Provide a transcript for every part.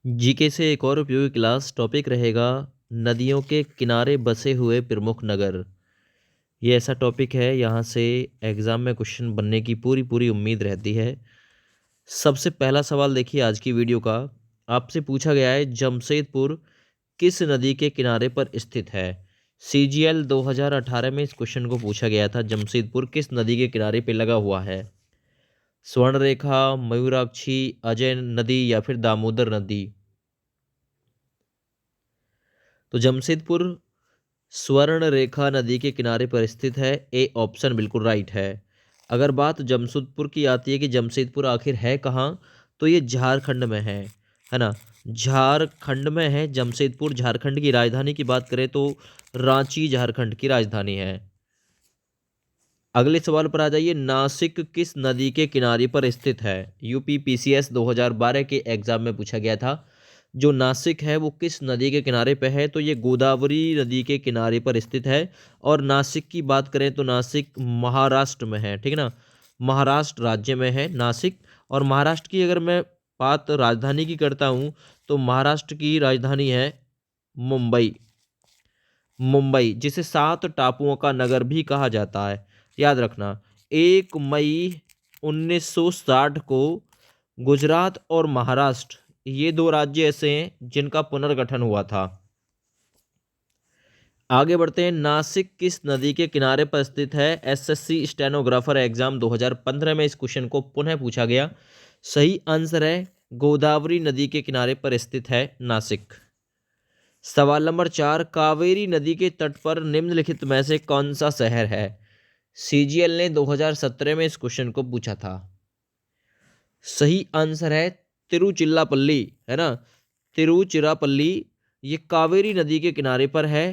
GK से एक और उपयोगी क्लास टॉपिक रहेगा नदियों के किनारे बसे हुए प्रमुख नगर। ये ऐसा टॉपिक है यहाँ से एग्ज़ाम में क्वेश्चन बनने की पूरी पूरी उम्मीद रहती है। सबसे पहला सवाल देखिए आज की वीडियो का। आपसे पूछा गया है जमशेदपुर किस नदी के किनारे पर स्थित है। CGL 2018 में इस क्वेश्चन को पूछा गया था, जमशेदपुर किस नदी के किनारे पे लगा हुआ है। स्वर्णरेखा, मयूराक्षी, अजय नदी या फिर दामोदर नदी। तो जमशेदपुर स्वर्णरेखा नदी के किनारे पर स्थित है। ए ऑप्शन बिल्कुल राइट है। अगर बात जमशेदपुर की आती है कि जमशेदपुर आखिर है कहाँ, तो ये झारखंड में है ना। झारखंड में है जमशेदपुर। झारखंड की राजधानी की बात करें तो रांची झारखंड की राजधानी है। अगले सवाल पर आ जाइए, नासिक किस नदी के किनारे पर स्थित है। यूपी PCS 2012 के एग्जाम में पूछा गया था। जो नासिक है वो किस नदी के किनारे पे है, तो ये गोदावरी नदी के किनारे पर स्थित है। और नासिक की बात करें तो नासिक महाराष्ट्र में है, ठीक है ना। महाराष्ट्र राज्य में है नासिक। और महाराष्ट्र की अगर मैं बात राजधानी की करता हूँ तो महाराष्ट्र की राजधानी है मुंबई। मुंबई जिसे 7 टापुओं का नगर भी कहा जाता है। याद रखना, 1 मई 1960 को गुजरात और महाराष्ट्र, ये दो राज्य ऐसे हैं जिनका पुनर्गठन हुआ था। आगे बढ़ते हैं, नासिक किस नदी के किनारे पर स्थित है। SSC स्टेनोग्राफर एग्जाम 2015 में इस क्वेश्चन को पुनः पूछा गया। सही आंसर है गोदावरी नदी के किनारे पर स्थित है नासिक। सवाल नंबर 4, कावेरी नदी के तट पर निम्नलिखित में से कौन सा शहर है। CGL ने 2017 में इस क्वेश्चन को पूछा था। सही आंसर है तिरुचिरापल्ली, है ना। तिरुचिरापल्ली ये कावेरी नदी के किनारे पर है।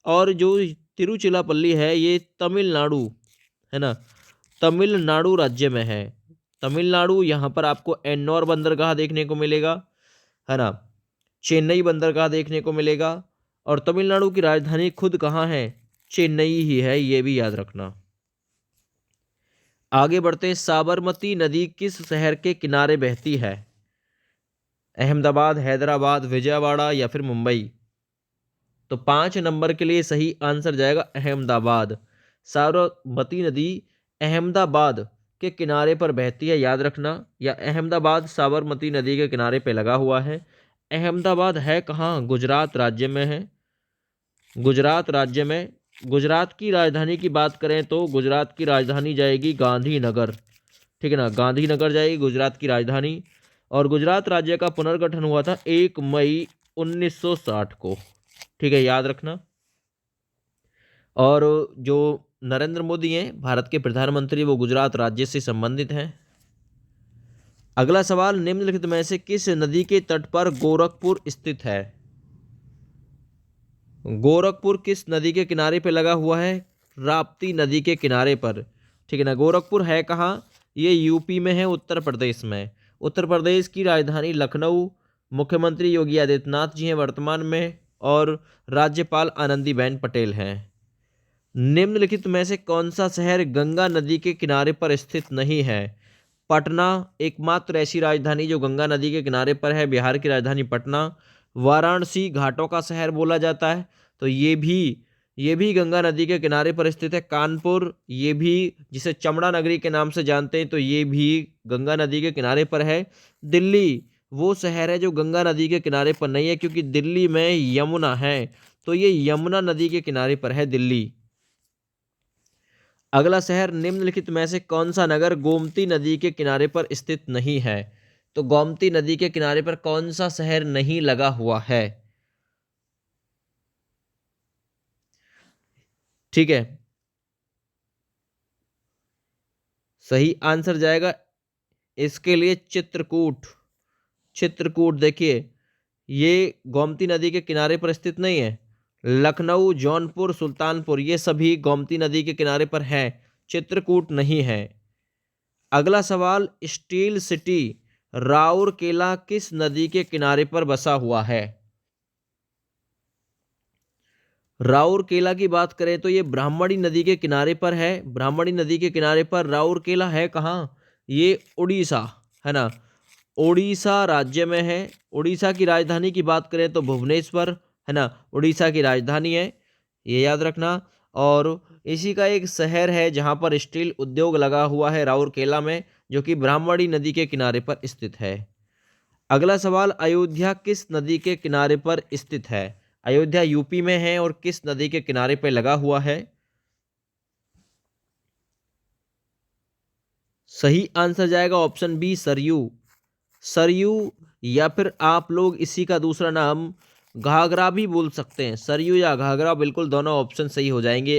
और जो तिरुचिरापल्ली है ये तमिलनाडु, है ना, तमिलनाडु राज्य में है। तमिलनाडु, यहाँ पर आपको एन्नौर बंदरगाह देखने को मिलेगा, है ना। चेन्नई बंदरगाह देखने को मिलेगा। और तमिलनाडु की राजधानी खुद कहाँ है, चेन्नई ही है, ये भी याद रखना। आगे बढ़ते हैं, साबरमती नदी किस शहर के किनारे बहती है। अहमदाबाद, हैदराबाद, विजयवाड़ा या फिर मुंबई। तो 5 नंबर के लिए सही आंसर जाएगा अहमदाबाद। साबरमती नदी अहमदाबाद के किनारे पर बहती है, याद रखना। या अहमदाबाद साबरमती नदी के किनारे पे लगा हुआ है। अहमदाबाद है कहाँ, गुजरात राज्य में है। गुजरात राज्य में। गुजरात की राजधानी की बात करें तो गुजरात की राजधानी जाएगी गांधीनगर, ठीक है ना। गांधीनगर जाएगी गुजरात की राजधानी। और गुजरात राज्य का पुनर्गठन हुआ था 1 मई 1960 को, ठीक है, याद रखना। और जो नरेंद्र मोदी हैं भारत के प्रधानमंत्री, वो गुजरात राज्य से संबंधित हैं। अगला सवाल, निम्नलिखित में से किस नदी के तट पर गोरखपुर स्थित है। गोरखपुर किस नदी के किनारे पे लगा हुआ है, राप्ती नदी के किनारे पर, ठीक है ना। गोरखपुर है कहाँ, ये यूपी में है, उत्तर प्रदेश में। उत्तर प्रदेश की राजधानी लखनऊ। मुख्यमंत्री योगी आदित्यनाथ जी हैं वर्तमान में। और राज्यपाल आनंदीबेन पटेल हैं। निम्नलिखित में से कौन सा शहर गंगा नदी के किनारे पर स्थित नहीं है। पटना एकमात्र ऐसी राजधानी जो गंगा नदी के किनारे पर है, बिहार की राजधानी पटना। वाराणसी घाटों का शहर बोला जाता है, तो ये भी गंगा नदी के किनारे पर स्थित है। कानपुर, ये भी जिसे चमड़ा नगरी के नाम से जानते हैं, तो ये भी गंगा नदी के किनारे पर है। दिल्ली वो शहर है जो गंगा नदी के किनारे पर नहीं है, क्योंकि दिल्ली में यमुना है, तो ये यमुना नदी के किनारे पर है दिल्ली। अगला शहर, निम्नलिखित में से कौन सा नगर गोमती नदी के किनारे पर स्थित नहीं है। तो गोमती नदी के किनारे पर कौन सा शहर नहीं लगा हुआ है, ठीक है। सही आंसर जाएगा इसके लिए चित्रकूट। चित्रकूट देखिए, ये गोमती नदी के किनारे पर स्थित नहीं है। लखनऊ, जौनपुर, सुल्तानपुर ये सभी गोमती नदी के किनारे पर हैं, चित्रकूट नहीं है। अगला सवाल, स्टील सिटी राउरकेला किस नदी के किनारे पर बसा हुआ है। राउरकेला की बात करें तो ये ब्राह्मणी नदी के किनारे पर है। ब्राह्मणी नदी के किनारे पर राउरकेला है कहाँ, ये उड़ीसा, है ना। उड़ीसा राज्य में है। उड़ीसा की राजधानी की बात करें तो भुवनेश्वर है ना, उड़ीसा की राजधानी है, ये याद रखना। और इसी का एक शहर है जहाँ पर स्टील उद्योग लगा हुआ है, राउरकेला में, जो कि ब्राह्मणी नदी के किनारे पर स्थित है। अगला सवाल, अयोध्या किस नदी के किनारे पर स्थित है? अयोध्या यूपी में है और किस नदी के किनारे पर लगा हुआ है? सही आंसर जाएगा ऑप्शन बी, सरयू। सरयू, या फिर आप लोग इसी का दूसरा नाम घाघरा भी बोल सकते हैं। सरयू या घाघरा, बिल्कुल दोनों ऑप्शन सही हो जाएंगे,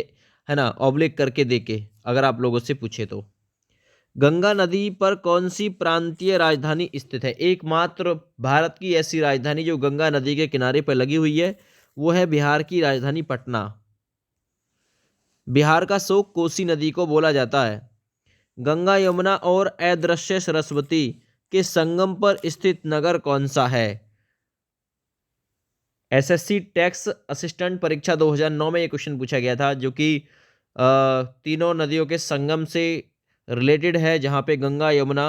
है ना, ऑब्लिक करके देके अगर आप लोगों से पूछे तो। गंगा नदी पर कौन सी प्रांतीय राजधानी स्थित है? एकमात्र भारत की ऐसी राजधानी जो गंगा नदी के किनारे पर लगी हुई है, वो है बिहार की राजधानी पटना। बिहार का शोक कोसी नदी को बोला जाता है। गंगा यमुना और अदृश्य सरस्वती के संगम पर स्थित नगर कौन सा है? एसएससी टैक्स असिस्टेंट परीक्षा 2009 में ये क्वेश्चन पूछा गया था, जो कि तीनों नदियों के संगम से रिलेटेड है, जहाँ पे गंगा यमुना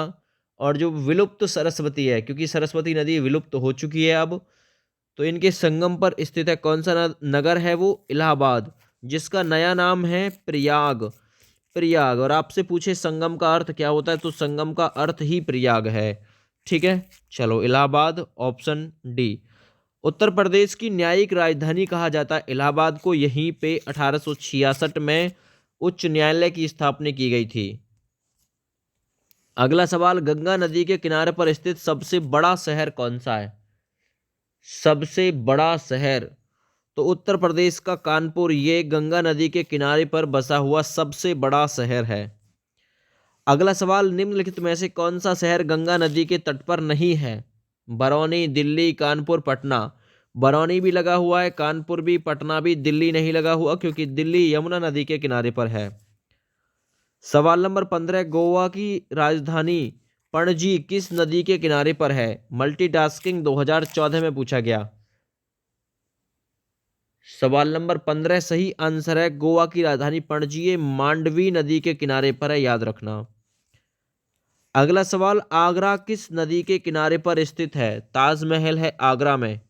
और जो विलुप्त सरस्वती है, क्योंकि सरस्वती नदी विलुप्त हो चुकी है अब, तो इनके संगम पर स्थित है। कौन सा नगर है वो? इलाहाबाद, जिसका नया नाम है प्रयाग। प्रयाग। और आपसे पूछे संगम का अर्थ क्या होता है, तो संगम का अर्थ ही प्रयाग है। ठीक है, चलो इलाहाबाद, ऑप्शन डी। उत्तर प्रदेश की न्यायिक राजधानी कहा जाता है इलाहाबाद को। यहीं पे 1866 में उच्च न्यायालय की स्थापना की गई थी। अगला सवाल, गंगा नदी के किनारे पर स्थित सबसे बड़ा शहर कौन सा है? सबसे बड़ा शहर, तो उत्तर प्रदेश का कानपुर, ये गंगा नदी के किनारे पर बसा हुआ सबसे बड़ा शहर है। अगला सवाल, निम्नलिखित में से कौन सा शहर गंगा नदी के तट पर नहीं है? बरौनी, दिल्ली, कानपुर, पटना। बरौनी भी लगा हुआ है, कानपुर भी, पटना भी, दिल्ली नहीं लगा हुआ क्योंकि दिल्ली यमुना नदी के किनारे पर है। सवाल नंबर 15, गोवा की राजधानी पणजी किस नदी के किनारे पर है? मल्टीटास्किंग 2014 में पूछा गया। सवाल नंबर 15 सही आंसर है, गोवा की राजधानी पणजी, ये मांडवी नदी के किनारे पर है, याद रखना। अगला सवाल, आगरा किस नदी के किनारे पर स्थित है? ताजमहल है आगरा में,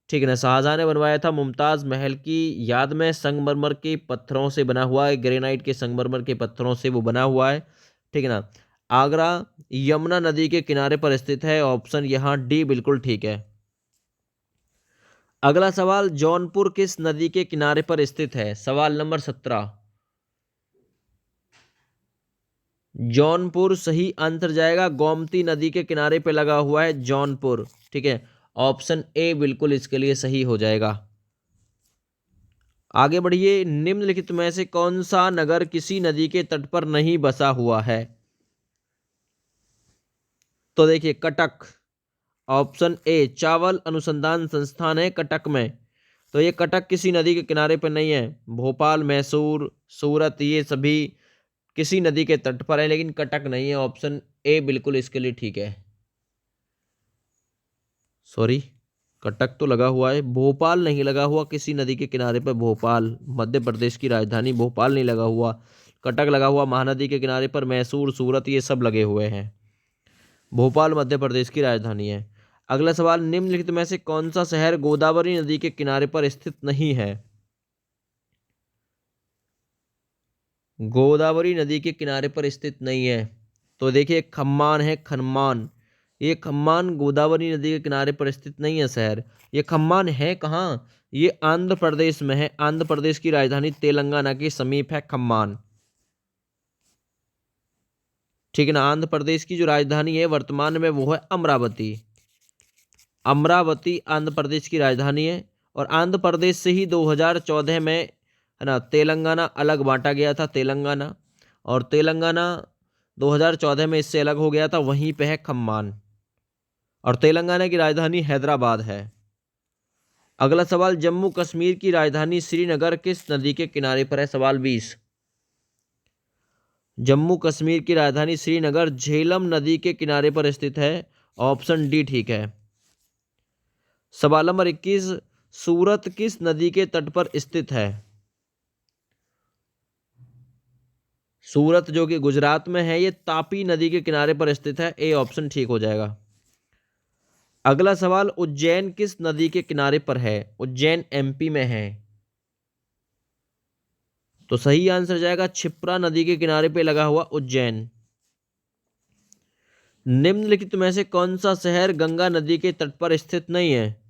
ठीक है ना, शाहजहां ने बनवाया था मुमताज महल की याद में। संगमरमर के पत्थरों से बना हुआ है, ग्रेनाइट के संगमरमर के पत्थरों से वो बना हुआ है, ठीक है ना। आगरा यमुना नदी के किनारे पर स्थित है, ऑप्शन यहां डी बिल्कुल ठीक है। अगला सवाल, जौनपुर किस नदी के किनारे पर स्थित है? सवाल नंबर 17। जौनपुर सही आंसर जाएगा, गोमती नदी के किनारे पे लगा हुआ है जौनपुर, ठीक है, ऑप्शन ए बिल्कुल इसके लिए सही हो जाएगा। आगे बढ़िए, निम्नलिखित में से कौन सा नगर किसी नदी के तट पर नहीं बसा हुआ है? तो देखिए, कटक, ऑप्शन ए, चावल अनुसंधान संस्थान है कटक में, तो ये कटक किसी नदी के किनारे पर नहीं है। भोपाल, मैसूर, सूरत, ये सभी किसी नदी के तट पर है, लेकिन कटक नहीं है, ऑप्शन ए बिल्कुल इसके लिए ठीक है। सॉरी, कटक तो लगा हुआ है, भोपाल नहीं लगा हुआ किसी नदी के किनारे पर। भोपाल मध्य प्रदेश की राजधानी, भोपाल नहीं लगा हुआ। कटक लगा हुआ महानदी के किनारे पर, मैसूर, सूरत ये सब लगे हुए हैं। भोपाल मध्य प्रदेश की राजधानी है। अगला सवाल, निम्नलिखित में से कौन सा शहर गोदावरी नदी के किनारे पर स्थित नहीं है? गोदावरी नदी के किनारे पर स्थित नहीं है, तो देखिए खम्मान है, खम्मान, ये खम्मान गोदावरी नदी के किनारे पर स्थित नहीं है शहर। ये खम्मान है कहाँ? ये आंध्र प्रदेश में है। आंध्र प्रदेश की राजधानी तेलंगाना के समीप है खम्मान, ठीक है ना। आंध्र प्रदेश की जो राजधानी है वर्तमान में वो है अमरावती। अमरावती आंध्र प्रदेश की राजधानी है। और आंध्र प्रदेश से ही 2014 में, है ना, तेलंगाना अलग बांटा गया था, तेलंगाना, और तेलंगाना 2014 में इससे अलग हो गया था, वहीं पे है खम्मान, और तेलंगाना की राजधानी हैदराबाद है। अगला सवाल, जम्मू कश्मीर की राजधानी श्रीनगर किस नदी के किनारे पर है? सवाल 20। जम्मू कश्मीर की राजधानी श्रीनगर झेलम नदी के किनारे पर स्थित है, ऑप्शन डी ठीक है। सवाल नंबर 21, सूरत किस नदी के तट पर स्थित है? सूरत जो कि गुजरात में है, ये तापी नदी के किनारे पर स्थित है, ए ऑप्शन ठीक हो जाएगा। अगला सवाल, उज्जैन किस नदी के किनारे पर है? उज्जैन एमपी में है। तो सही आंसर जाएगा क्षिप्रा नदी के किनारे पे लगा हुआ उज्जैन। निम्नलिखित में से कौन सा शहर गंगा नदी के तट पर स्थित नहीं है?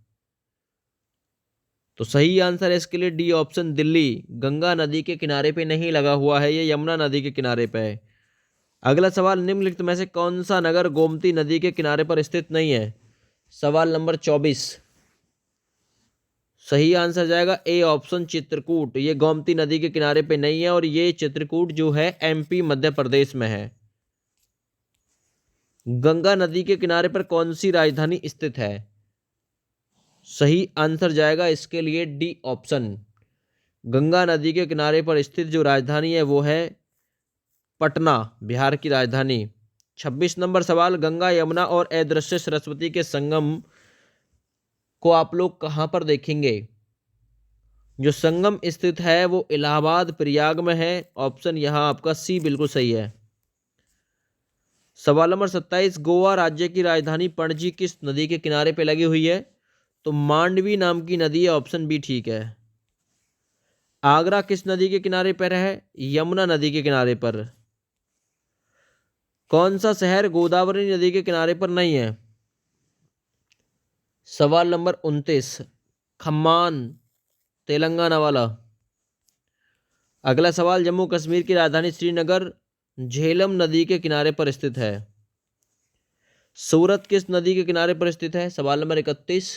तो सही आंसर है इसके लिए डी ऑप्शन, दिल्ली। गंगा नदी के किनारे पे नहीं लगा हुआ है, ये यमुना नदी के किनारे पे है। अगला सवाल, निम्नलिखित में से कौन सा नगर गोमती नदी के किनारे पर स्थित नहीं है? सवाल नंबर 24। सही आंसर जाएगा ए ऑप्शन, चित्रकूट। ये गोमती नदी के किनारे पे नहीं है और ये चित्रकूट जो है एमपी मध्य प्रदेश में है। गंगा नदी के किनारे पर कौन सी राजधानी स्थित है? सही आंसर जाएगा इसके लिए डी ऑप्शन। गंगा नदी के किनारे पर स्थित जो राजधानी है वो है पटना, बिहार की राजधानी। 26 नंबर सवाल, गंगा यमुना और अदृश्य सरस्वती के संगम को आप लोग कहां पर देखेंगे? जो संगम स्थित है वो इलाहाबाद प्रयाग में है। ऑप्शन यहां आपका सी बिल्कुल सही है। सवाल नंबर 27, गोवा राज्य की राजधानी पणजी किस नदी के किनारे पे लगी हुई है? तो मांडवी नाम की नदी है। ऑप्शन बी ठीक है। आगरा किस नदी के किनारे पर है? यमुना नदी के किनारे पर। कौन सा शहर गोदावरी नदी के किनारे पर नहीं है? सवाल नंबर 29, खम्मान, तेलंगाना वाला। अगला सवाल, जम्मू कश्मीर की राजधानी श्रीनगर झेलम नदी के किनारे पर स्थित है। सूरत किस नदी के किनारे पर स्थित है? सवाल नंबर 31,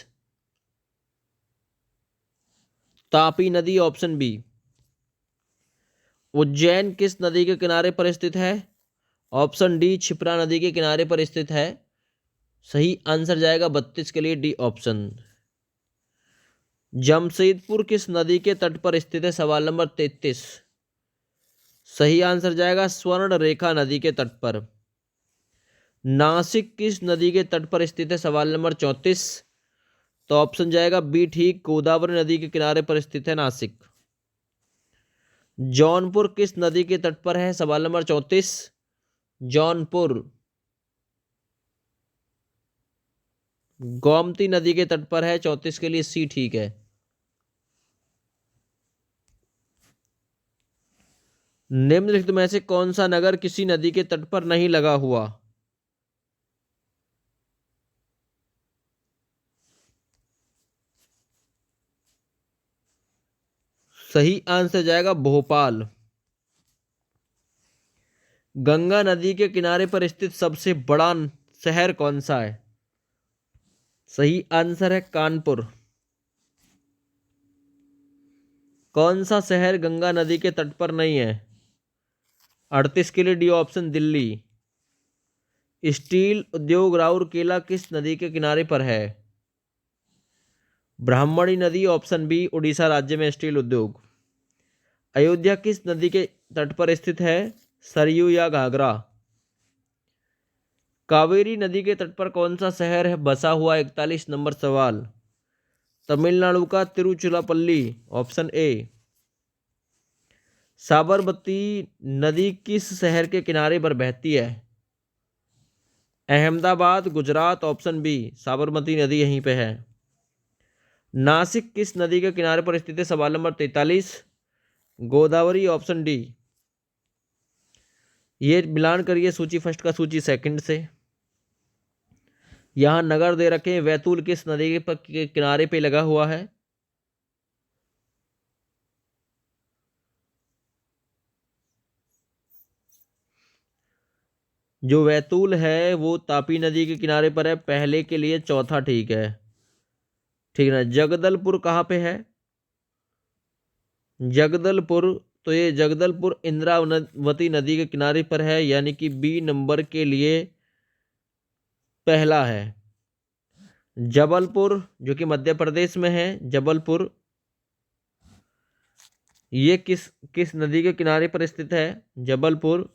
तापी नदी। Option B. उज्जैन किस नदी के किनारे पर स्थित है? ऑप्शन डी, क्षिप्रा नदी के किनारे पर स्थित है। सही आंसर जाएगा 32 के लिए डी ऑप्शन। जमशेदपुर किस नदी के तट पर स्थित है? सवाल नंबर 33। सही आंसर जाएगा स्वर्ण रेखा नदी के तट पर। नासिक किस नदी के तट पर स्थित है? सवाल नंबर 34। तो ऑप्शन जाएगा बी ठीक, गोदावरी नदी के किनारे पर स्थित है नासिक। जौनपुर किस नदी के तट पर है? सवाल नंबर 34। जौनपुर गोमती नदी के तट पर है। 34 के लिए सी ठीक है। निम्नलिखित में से कौन सा नगर किसी नदी के तट पर नहीं लगा हुआ? सही आंसर जाएगा भोपाल। गंगा नदी के किनारे पर स्थित सबसे बड़ा शहर कौन सा है? सही आंसर है कानपुर। कौन सा शहर गंगा नदी के तट पर नहीं है? 38 के लिए डी ऑप्शन, दिल्ली। स्टील उद्योग राउरकेला किस नदी के किनारे पर है? ब्राह्मणी नदी। ऑप्शन बी, उड़ीसा राज्य में स्टील उद्योग। अयोध्या किस नदी के तट पर स्थित है? सरयू या घाघरा। कावेरी नदी के तट पर कौन सा शहर है बसा हुआ? 41 नंबर सवाल। तमिलनाडु का तिरुचिरापल्ली। Option A. साबरमती नदी किस शहर के किनारे पर बहती है? अहमदाबाद, गुजरात। ऑप्शन बी, साबरमती नदी यहीं पे है। नासिक किस नदी के किनारे पर स्थित है? सवाल नंबर 43। गोदावरी। Option D. ये मिलान करिए सूची फर्स्ट का सूची सेकंड से। यहां नगर दे रखे हैं। बैतूल किस नदी के किनारे पे लगा हुआ है? जो बैतूल है वो तापी नदी के किनारे पर है। पहले के लिए चौथा ठीक है। ठीक है ना। जगदलपुर कहाँ पे है? जगदलपुर, तो ये जगदलपुर इंद्रावती नदी के किनारे पर है, यानी कि बी नंबर के लिए पहला है। जबलपुर जो कि मध्य प्रदेश में है, जबलपुर ये किस किस नदी के किनारे पर स्थित है? जबलपुर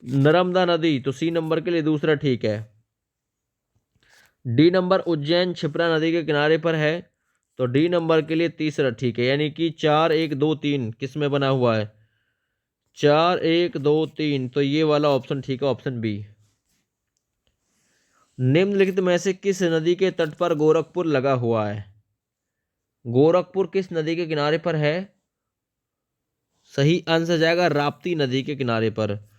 नर्मदा नदी। तो सी नंबर के लिए दूसरा ठीक है। डी नंबर उज्जैन क्षिप्रा नदी के किनारे पर है, तो डी नंबर के लिए तीसरा ठीक है। यानी कि 4 1 2 3 किस में बना हुआ है? 4 1 2 3, तो ये वाला ऑप्शन ठीक है, ऑप्शन बी। निम्नलिखित में से किस नदी के तट पर गोरखपुर लगा हुआ है? गोरखपुर किस नदी के किनारे पर है? सही आंसर जाएगा राप्ती नदी के किनारे पर।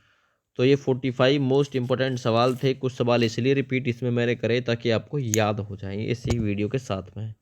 तो ये 45 मोस्ट इंपोर्टेंट सवाल थे। कुछ सवाल इसलिए रिपीट इसमें मैंने करे ताकि आपको याद हो जाए इसी वीडियो के साथ में।